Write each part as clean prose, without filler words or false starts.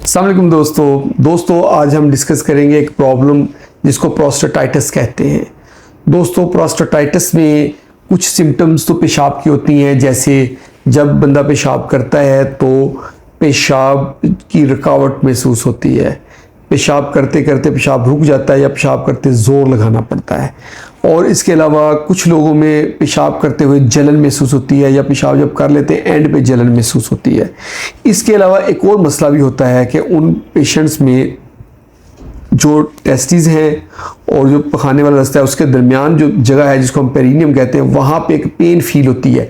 अस्सलाम वालेकुम दोस्तों आज हम डिस्कस करेंगे एक प्रॉब्लम जिसको प्रोस्टेटाइटिस कहते हैं। दोस्तों प्रोस्टेटाइटिस में कुछ सिम्टम्स तो पेशाब की होती हैं, जैसे जब बंदा पेशाब करता है तो पेशाब की रुकावट महसूस होती है, पेशाब करते करते पेशाब रुक जाता है या पेशाब करते ज़ोर लगाना पड़ता है। और इसके अलावा कुछ लोगों में पेशाब करते हुए जलन महसूस होती है या पेशाब जब कर लेते हैं एंड पे जलन महसूस होती है। इसके अलावा एक और मसला भी होता है कि उन पेशेंट्स में जो टेस्टिस हैं और जो पखाने वाला रास्ता है उसके दरमियान जो जगह है जिसको हम पेरिनियम कहते हैं, वहाँ पे एक पेन फील होती है।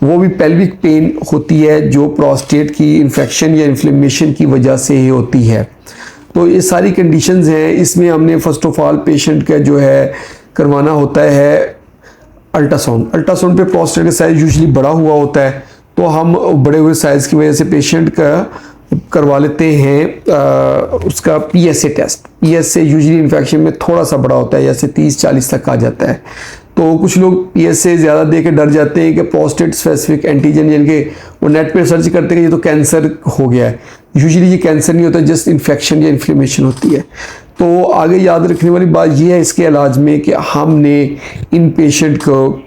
वो भी पेल्विक पेन होती है जो प्रोस्टेट की इन्फेक्शन या इन्फ्लेमेशन की वजह से ही होती है। तो ये सारी कंडीशंस हैं। इसमें हमने फर्स्ट ऑफ ऑल पेशेंट का जो है करवाना होता है अल्ट्रासाउंड पे प्रोस्टेट का साइज यूजुअली बड़ा हुआ होता है, तो हम बड़े हुए साइज़ की वजह से पेशेंट का करवा लेते हैं उसका PSA test. PSA usually infection में थोड़ा सा बड़ा होता है, जैसे 30-40 तक आ जाता है। तो कुछ लोग PSA ज़्यादा दे के डर जाते हैं कि प्रोस्टेट स्पेसिफिक एंटीजन, यानी कि वो नेट पे सर्च करते हैं कि ये तो कैंसर हो गया है। यूजुअली ये कैंसर नहीं होता, जस्ट इन्फेक्शन या इन्फ्लेमेशन होती है। तो आगे याद रखने वाली बात यह है इसके इलाज में कि हमने इन पेशेंट को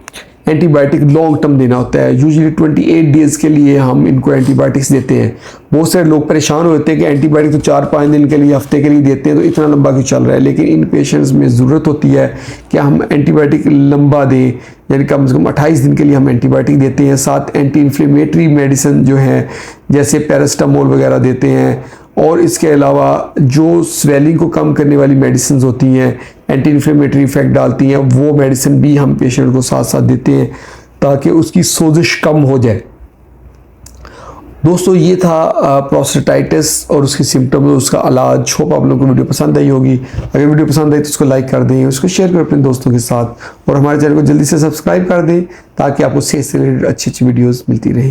एंटीबायोटिक लॉन्ग टर्म देना होता है। यूजुअली 28 डेज़ के लिए हम इनको एंटीबायोटिक्स देते हैं। बहुत सारे लोग परेशान होते हैं कि एंटीबायोटिक तो 4-5 दिन के लिए, हफ्ते के लिए देते हैं, तो इतना लंबा क्यों चल रहा है। लेकिन इन पेशेंट्स में ज़रूरत होती है कि हम एंटीबायोटिक लंबा दें, यानी कम से कम 28 दिन के लिए हम एंटीबायोटिक देते हैं। साथ एंटी इन्फ्लेमेटरी मेडिसिन जो है जैसे पैरास्टामोल वगैरह देते हैं। और इसके अलावा जो स्वेलिंग को कम करने वाली मेडिसिन होती हैं, एंटी इन्फ्लेमेटरी इफेक्ट डालती हैं, वो मेडिसिन भी हम पेशेंट को साथ साथ देते हैं ताकि उसकी सोजिश कम हो जाए। दोस्तों ये था प्रोस्टेटाइटिस और उसके सिम्टम्स और उसका इलाज। होप आप लोगों को वीडियो पसंद आई होगी। अगर वीडियो पसंद आई तो उसको लाइक कर दें, उसको शेयर करें अपने दोस्तों के साथ, और हमारे चैनल को जल्दी से सब्सक्राइब कर दें ताकि आपको सेहत से रिलेटेड अच्छी वीडियोज़ मिलती रहें।